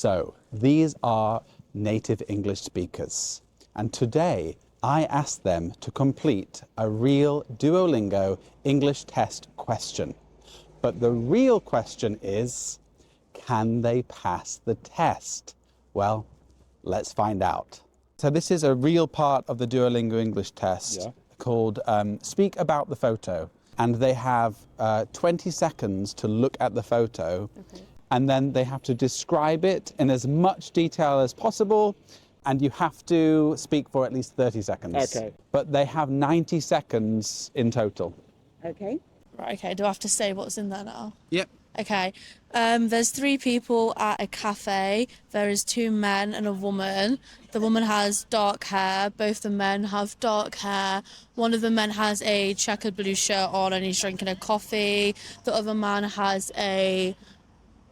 So these are native English speakers. And today I asked them to complete a real Duolingo English test question. But the real question is, can they pass the test? Well, let's find out. So this is a real part of the Duolingo English test called Speak About the Photo. And they have 20 seconds to look at the photo. Okay. And then they have to describe it in as much detail as possible. And you have to speak for at least 30 seconds. Okay. But they have 90 seconds in total. Okay. Right, okay. Do I have to say what's in there now? Yep. Okay. There's 3 people at a cafe. There is 2 men and a woman. The woman has dark hair. Both the men have dark hair. One of the men has a checkered blue shirt on and he's drinking a coffee. The other man has a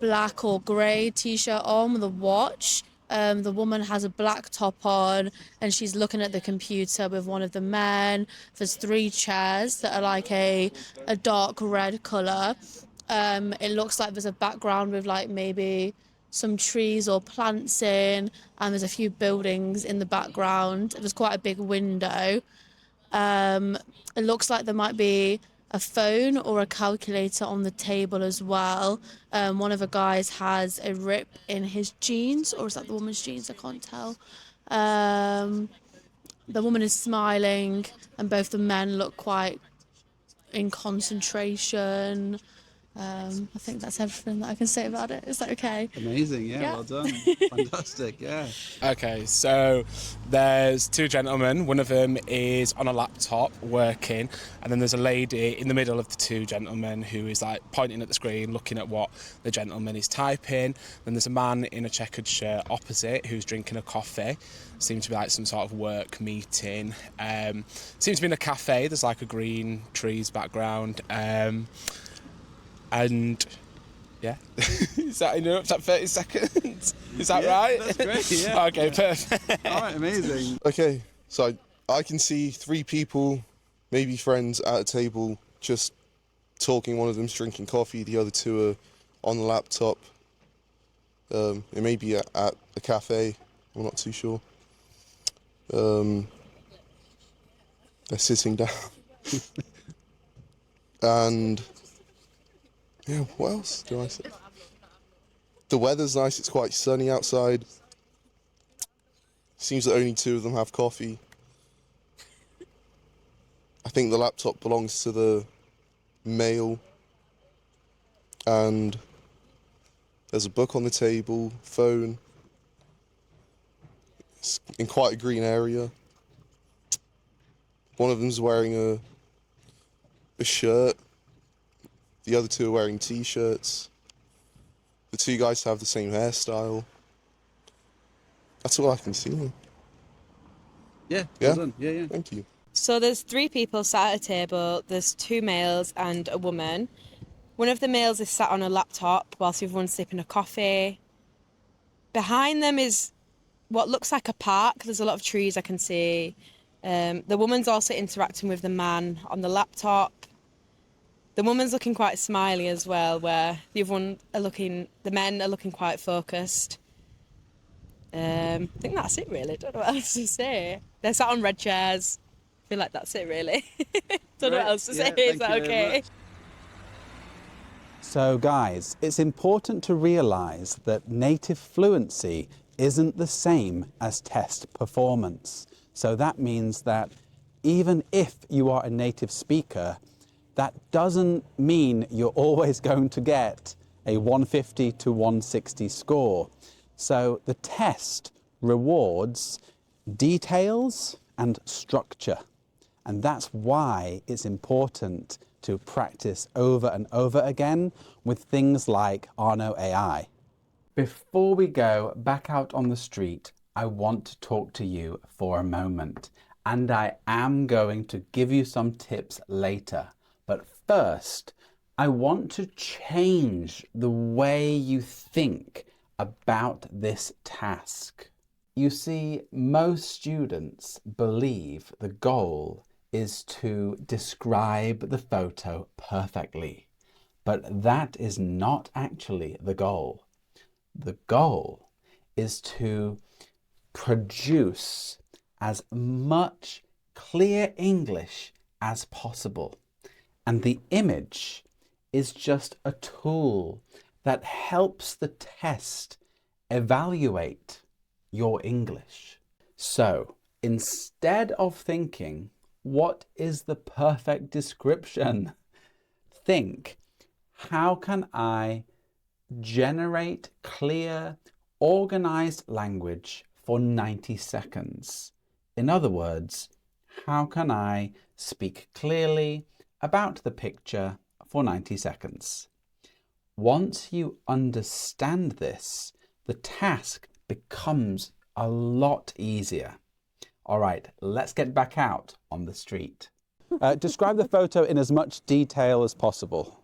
black or grey t-shirt on with a watch. The woman has a black top on and she's looking at the computer with one of the men. There's 3 chairs that are like a dark red colour. It looks like there's a background with like maybe some trees or plants in, and there's a few buildings in the background. There's quite a big window. It looks like there might be a phone or a calculator on the table as well. One of the guys has a rip in his jeans, or is that the woman's jeans? I can't tell. The woman is smiling and both the men look quite in concentration. I think that's everything that I can say about it. Is that okay? Amazing, yeah. Well done. Fantastic, yeah. Okay, so there's 2 gentlemen. One of them is on a laptop working, and then there's a lady in the middle of the 2 gentlemen who is like pointing at the screen, looking at what the gentleman is typing. Then there's a man in a checkered shirt opposite who's drinking a coffee. Seems to be like some sort of work meeting. Seems to be in a cafe. There's like a green trees background. And yeah, is that enough? Is that 30 seconds? Is that right? That's great, yeah. Okay, yeah. perfect. All right, amazing. Okay, so I can see 3 people, maybe friends, at a table just talking. One of them's drinking coffee, the other 2 are on the laptop. It may be at a cafe, I'm not too sure. They're sitting down. And yeah, what else do I say? The weather's nice, it's quite sunny outside. Seems that only 2 of them have coffee. I think the laptop belongs to the male. And there's a book on the table, phone. It's in quite a green area. One of them's wearing a shirt. The other 2 are wearing t-shirts. The 2 guys have the same hairstyle. That's all I can see. Yeah, well done. Yeah. Thank you. So there's 3 people sat at a table. There's 2 males and a woman. One of the males is sat on a laptop whilst the other one's sipping a coffee. Behind them is what looks like a park. There's a lot of trees I can see. The woman's also interacting with the man on the laptop. The woman's looking quite smiley as well, where the men are looking quite focused. I think that's it really, don't know what else to say. They're sat on red chairs. I feel like that's it really. Don't know what else to say, is that okay? So guys, it's important to realise that native fluency isn't the same as test performance. So that means that even if you are a native speaker, that doesn't mean you're always going to get a 150 to 160 score. So the test rewards details and structure. And that's why it's important to practice over and over again with things like Arno AI. Before we go back out on the street, I want to talk to you for a moment. And I am going to give you some tips later. But first, I want to change the way you think about this task. You see, most students believe the goal is to describe the photo perfectly, but that is not actually the goal. The goal is to produce as much clear English as possible. And the image is just a tool that helps the test evaluate your English. So instead of thinking, what is the perfect description? Think, how can I generate clear, organized language for 90 seconds? In other words, how can I speak clearly about the picture for 90 seconds? Once you understand this, the task becomes a lot easier. All right, let's get back out on the street. Describe the photo in as much detail as possible.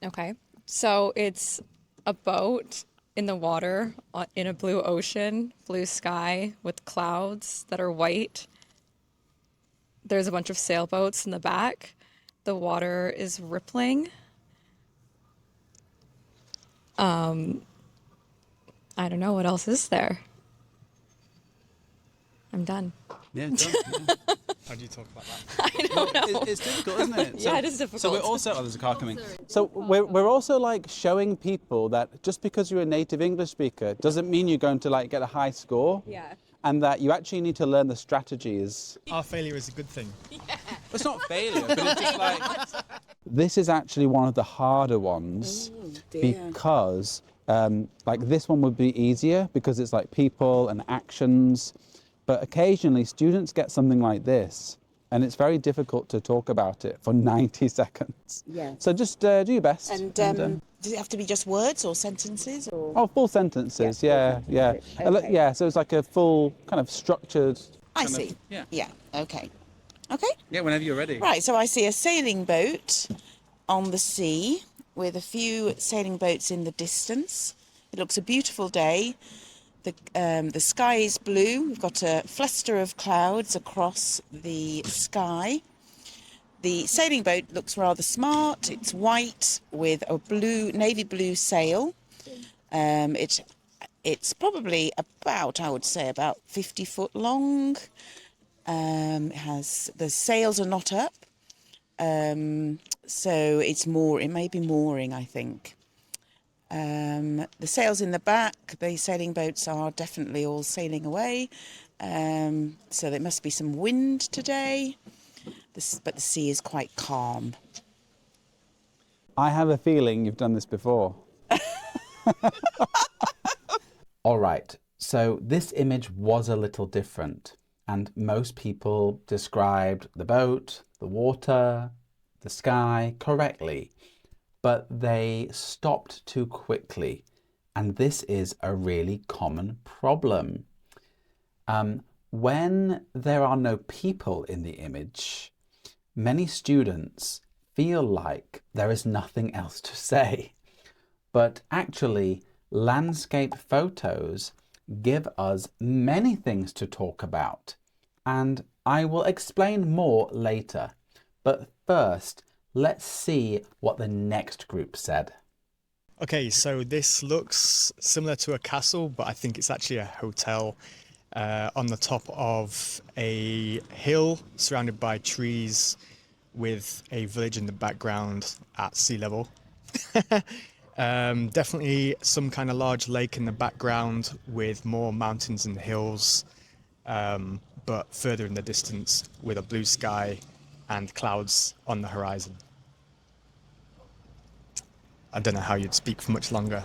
Okay, so it's a boat in the water in a blue ocean, blue sky with clouds that are white. There's a bunch of sailboats in the back. The water is rippling. I don't know what else is there. I'm done. Yeah, done. Yeah. How do you talk about that? I don't know. It's difficult, isn't it? Yeah, it is difficult. So we're also, oh, there's a car coming. So we're also like showing people that just because you're a native English speaker doesn't mean you're going to like get a high score. Yeah. And that you actually need to learn the strategies. Our failure is a good thing. Yeah. It's not failure, but it's just like... This is actually one of the harder ones because like this one would be easier because it's like people and actions. But occasionally students get something like this and it's very difficult to talk about it for 90 seconds. Yeah. So just do your best. And does it have to be just words or sentences? Or? Oh, full sentences, yeah. Okay. Yeah, so it's like a full kind of structured... I kind see. of, yeah. Yeah, okay. Okay. Yeah, whenever you're ready. Right, so I see a sailing boat on the sea with a few sailing boats in the distance. It looks a beautiful day. The sky is blue. We've got a fluster of clouds across the sky. The sailing boat looks rather smart. It's white with a navy blue sail. It's probably about, I would say, about 50 foot long. The sails are not up, so it may be mooring, I think. The sails in the back, the sailing boats are definitely all sailing away, so there must be some wind today, but the sea is quite calm. I have a feeling you've done this before. All right, so this image was a little different, and most people described the boat, the water, the sky correctly, but they stopped too quickly, and this is a really common problem. When there are no people in the image, many students feel like there is nothing else to say, but actually landscape photos give us many things to talk about, and I will explain more later. But first, let's see what the next group said. Okay, so this looks similar to a castle, but I think it's actually a hotel on the top of a hill surrounded by trees with a village in the background at sea level. Definitely some kind of large lake in the background with more mountains and hills, but further in the distance with a blue sky and clouds on the horizon. I don't know how you'd speak for much longer.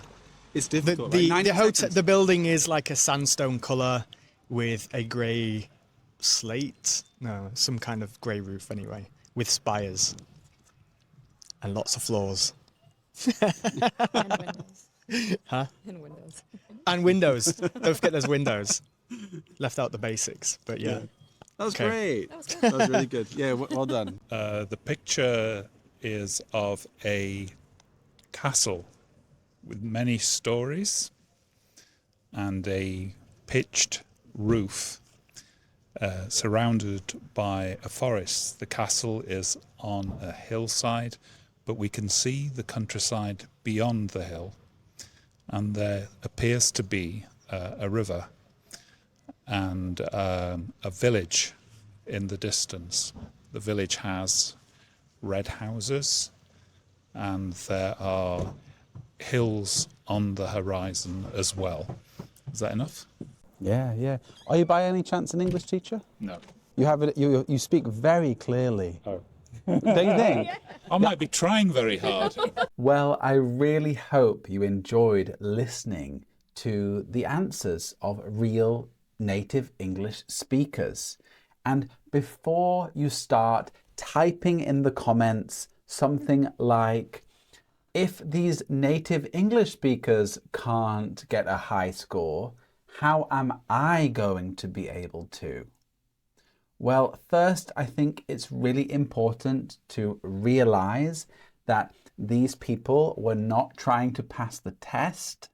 It's difficult. The building is like a sandstone colour with a grey slate, no, some kind of grey roof anyway, with spires and lots of floors. And windows. Huh? And windows. And windows. Don't forget there's windows. Left out the basics, but yeah. That was Okay. great. That was good. That was really good. Yeah, well done. The picture is of a castle with many stories and a pitched roof surrounded by a forest. The castle is on a hillside, but we can see the countryside beyond the hill, and there appears to be a river and a village in the distance. The village has red houses and there are hills on the horizon as well. Is that enough? Yeah, yeah. Are you by any chance an English teacher? No. You have it. You speak very clearly. Oh. Don't you think? I might be trying very hard. Well, I really hope you enjoyed listening to the answers of real native English speakers. And before you start typing in the comments something like, if these native English speakers can't get a high score, how am I going to be able to? Well, first, I think it's really important to realize that these people were not trying to pass the test.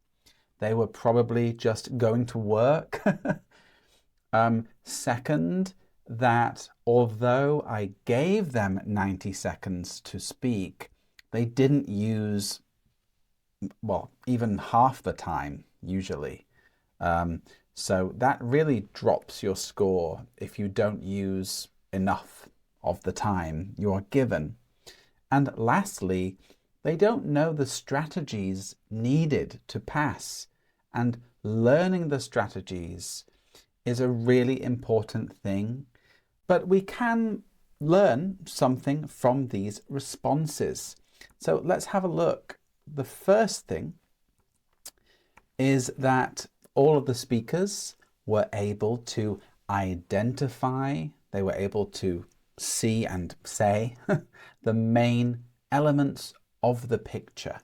They were probably just going to work. Second, that although I gave them 90 seconds to speak, they didn't use, well, even half the time, usually. So that really drops your score if you don't use enough of the time you are given. And lastly, they don't know the strategies needed to pass. And learning the strategies is a really important thing. But we can learn something from these responses. So let's have a look. The first thing is that all of the speakers were able to identify, they were able to see and say the main elements of the picture.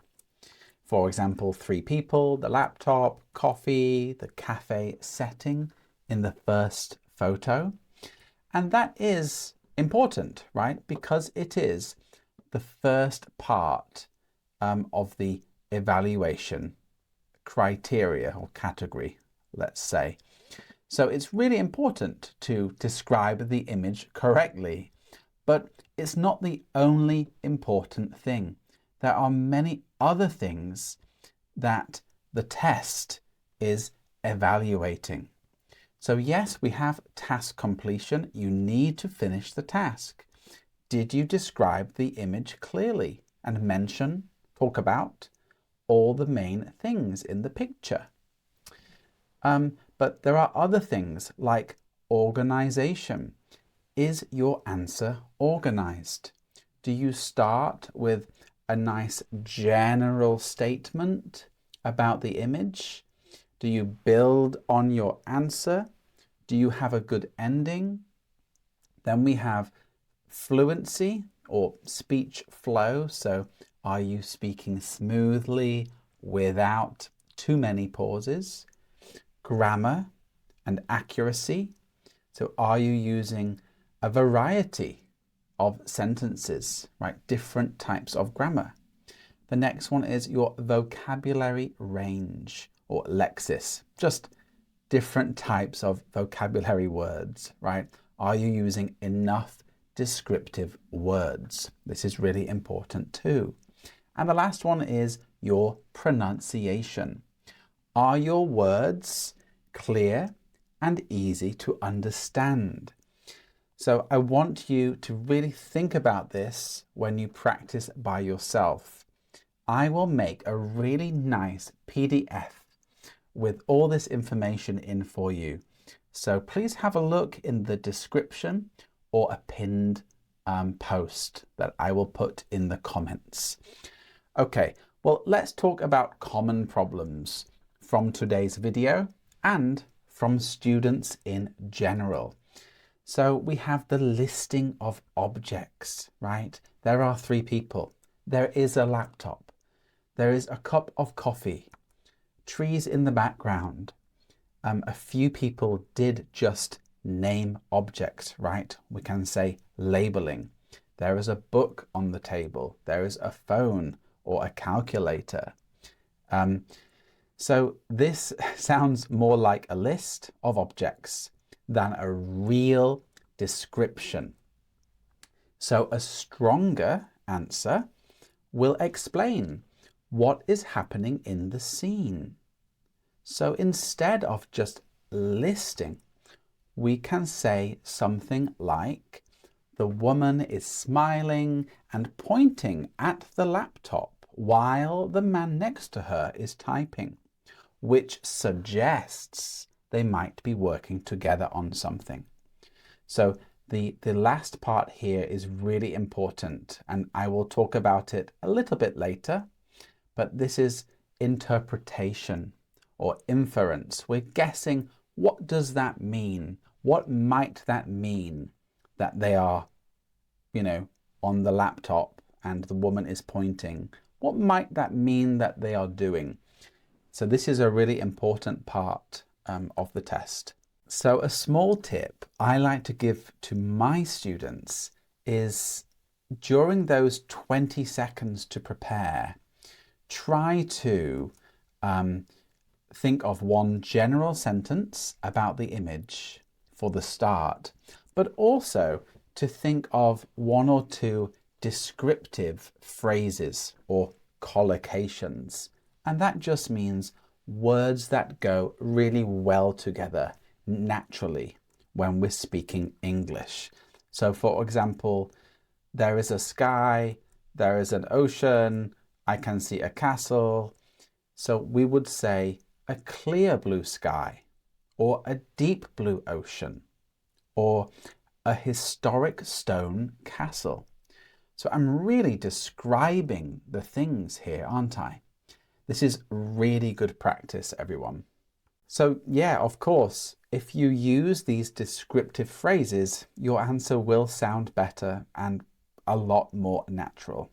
For example, 3 people, the laptop, coffee, the cafe setting in the first photo. And that is important, right? Because it is the first part of the evaluation criteria or category, let's say. So it's really important to describe the image correctly, but it's not the only important thing. There are many other things that the test is evaluating. So yes, we have task completion. You need to finish the task. Did you describe the image clearly and talk about all the main things in the picture? But there are other things like organization. Is your answer organized? Do you start with a nice general statement about the image? Do you build on your answer? Do you have a good ending? Then we have fluency or speech flow. So are you speaking smoothly without too many pauses? Grammar and accuracy. So are you using a variety of sentences, right? Different types of grammar. The next one is your vocabulary range or lexis, just different types of vocabulary words, right? Are you using enough descriptive words? This is really important too. And the last one is your pronunciation. Are your words clear and easy to understand? So I want you to really think about this when you practice by yourself. I will make a really nice PDF with all this information in for you. So please have a look in the description or a pinned post that I will put in the comments. Okay, well, let's talk about common problems from today's video and from students in general. So we have the listing of objects, right? There are 3 people. There is a laptop. There is a cup of coffee. Trees in the background. A few people did just name objects, right? We can say labeling. There is a book on the table. There is a phone or a calculator. So this sounds more like a list of objects than a real description. So a stronger answer will explain what is happening in the scene. So instead of just listing, we can say something like, the woman is smiling and pointing at the laptop while the man next to her is typing, which suggests they might be working together on something. So the last part here is really important, and I will talk about it a little bit later, but this is interpretation or inference. We're guessing, what does that mean? What might that mean that they are, you know, on the laptop and the woman is pointing? What might that mean that they are doing? So this is a really important part of the test. So a small tip I like to give to my students is, during those 20 seconds to prepare, try to think of one general sentence about the image for the start, but also to think of one or two descriptive phrases or collocations. And that just means words that go really well together naturally when we're speaking English. So for example, there is a sky, there is an ocean, I can see a castle. So we would say a clear blue sky, or a deep blue ocean, or a historic stone castle. So I'm really describing the things here, aren't I? This is really good practice, everyone. So yeah, of course, if you use these descriptive phrases, your answer will sound better and a lot more natural.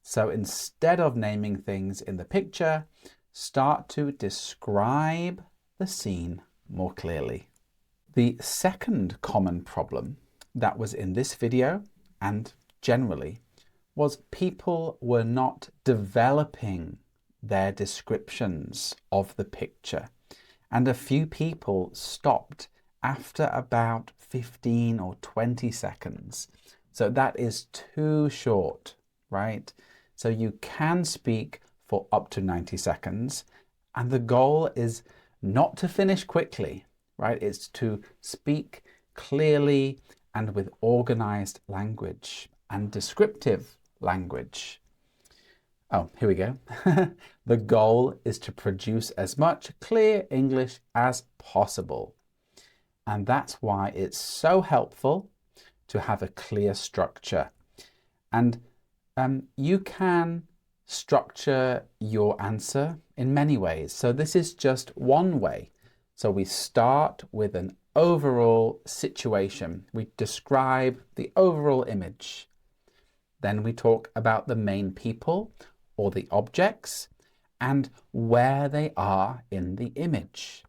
So instead of naming things in the picture, start to describe the scene more clearly. The second common problem that was in this video and generally was people were not developing their descriptions of the picture, and a few people stopped after about 15 or 20 seconds. So that is too short, right? So you can speak for up to 90 seconds, and the goal is not to finish quickly, right? It's to speak clearly and with organized language and descriptive language. Oh, here we go. The goal is to produce as much clear English as possible. And that's why it's so helpful to have a clear structure. And you can structure your answer in many ways. So this is just one way. So we start with an overall situation. We describe the overall image. Then we talk about the main people or the objects and where they are in the image.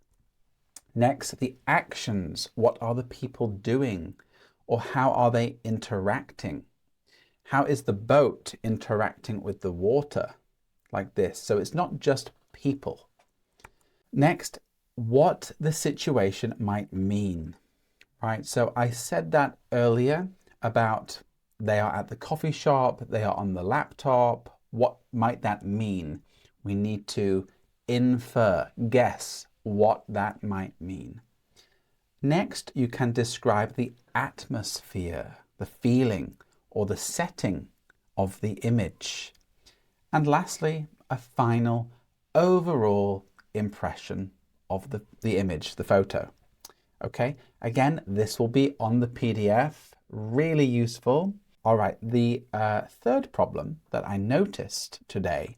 Next, the actions. What are the people doing, or how are they interacting? How is the boat interacting with the water? Like this. So it's not just people. Next, what the situation might mean, right? So I said that earlier about they are at the coffee shop, they are on the laptop. What might that mean? We need to infer, guess what that might mean. Next, you can describe the atmosphere, the feeling, or the setting of the image. And lastly, a final overall impression of the image, the photo. Okay, again, this will be on the PDF, really useful. All right, the third problem that I noticed today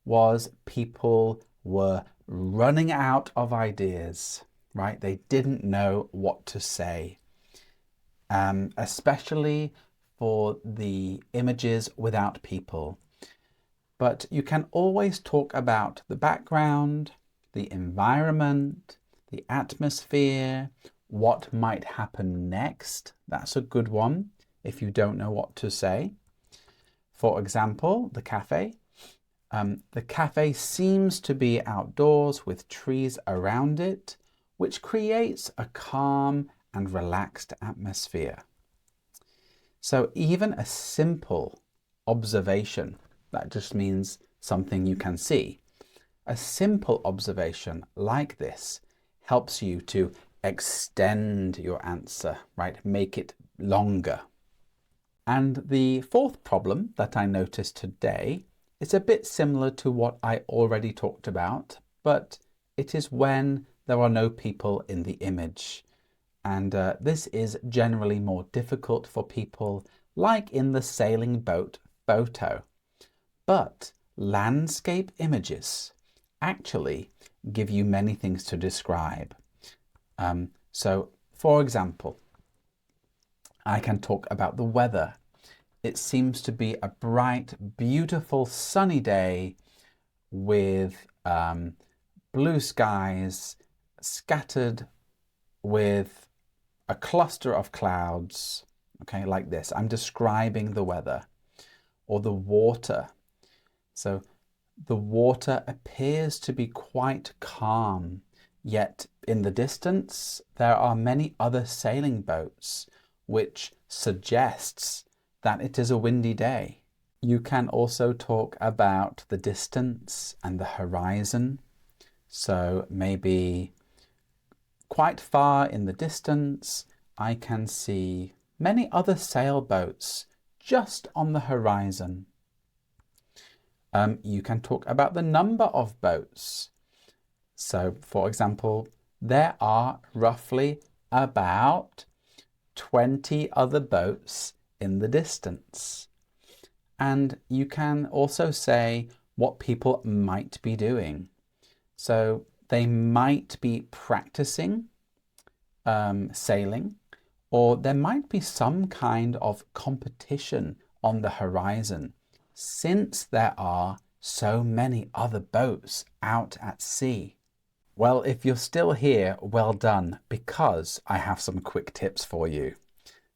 was people were running out of ideas, right? They didn't know what to say, especially for the images without people. But you can always talk about the background, the environment, the atmosphere, what might happen next. That's a good one if you don't know what to say. For example, the cafe. The cafe seems to be outdoors with trees around it, which creates a calm and relaxed atmosphere. So even a simple observation, that just means something you can see, A simple observation like this helps you to extend your answer, right? Make it longer. And the fourth problem that I noticed today is a bit similar to what I already talked about, but it is when there are no people in the image. And this is generally more difficult for people, like in the sailing boat photo. But landscape images actually give you many things to describe. So, for example, I can talk about the weather. It seems to be a bright, beautiful, sunny day with blue skies scattered with a cluster of clouds, okay, like this. I'm describing the weather. Or the water. So the water appears to be quite calm, yet in the distance there are many other sailing boats, which suggests that it is a windy day. You can also talk about the distance and the horizon. So maybe quite far in the distance, I can see many other sailboats just on the horizon. You can talk about the number of boats. So, for example, there are roughly about 20 other boats in the distance. And you can also say what people might be doing. So they might be practicing sailing, or there might be some kind of competition on the horizon, since there are so many other boats out at sea. Well, if you're still here, well done, because I have some quick tips for you.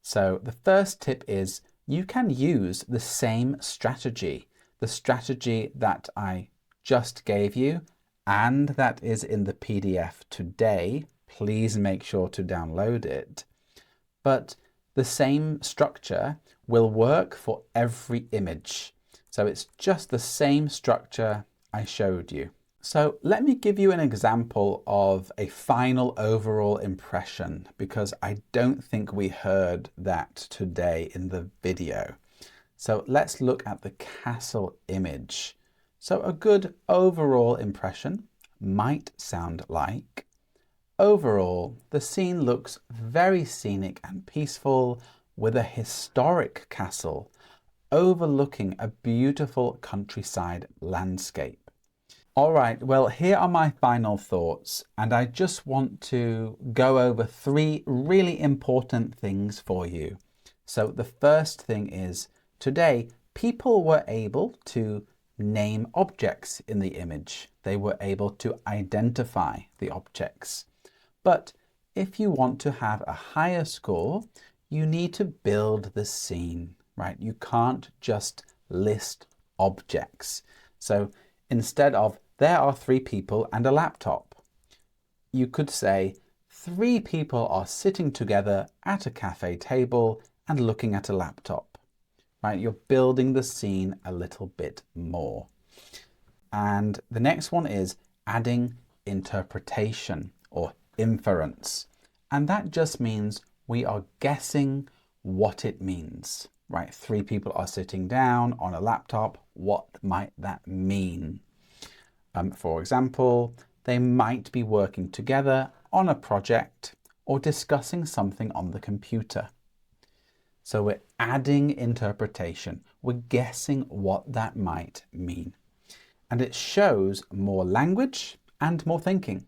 So the first tip is you can use the same strategy, the strategy that I just gave you, and that is in the PDF today. Please make sure to download it. But the same structure will work for every image. So it's just the same structure I showed you. So let me give you an example of a final overall impression, because I don't think we heard that today in the video. So let's look at the castle image. So a good overall impression might sound like, overall, the scene looks very scenic and peaceful, with a historic castle overlooking a beautiful countryside landscape. All right, well, here are my final thoughts, and I just want to go over 3 really important things for you. So the first thing is, today, people were able to name objects in the image. They were able to identify the objects. But if you want to have a higher score, you need to build the scene, right? You can't just list objects. So instead of there are 3 people and a laptop, you could say 3 people are sitting together at a cafe table and looking at a laptop, right? You're building the scene a little bit more. And the next one is adding interpretation or inference. And that just means we are guessing what it means, right? 3 people are sitting down on a laptop. What might that mean? For example, they might be working together on a project or discussing something on the computer. So we're adding interpretation. We're guessing what that might mean. And it shows more language and more thinking.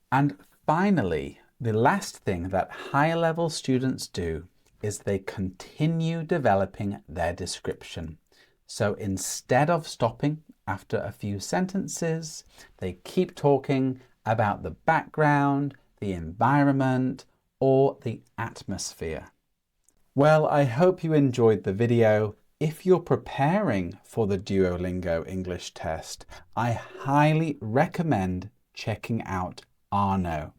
And finally, the last thing that higher level students do is they continue developing their description. So instead of stopping after a few sentences, they keep talking about the background, the environment, or the atmosphere. Well, I hope you enjoyed the video. If you're preparing for the Duolingo English test, I highly recommend checking out Arno.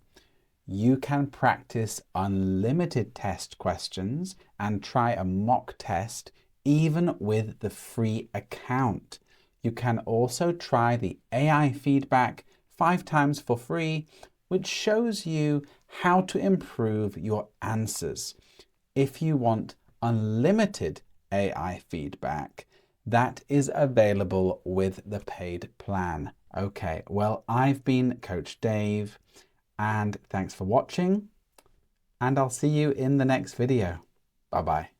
You can practice unlimited test questions and try a mock test even with the free account. You can also try the AI feedback 5 times for free, which shows you how to improve your answers. If you want unlimited AI feedback, that is available with the paid plan. Okay, well, I've been Coach Dave, and thanks for watching, and I'll see you in the next video. Bye-bye.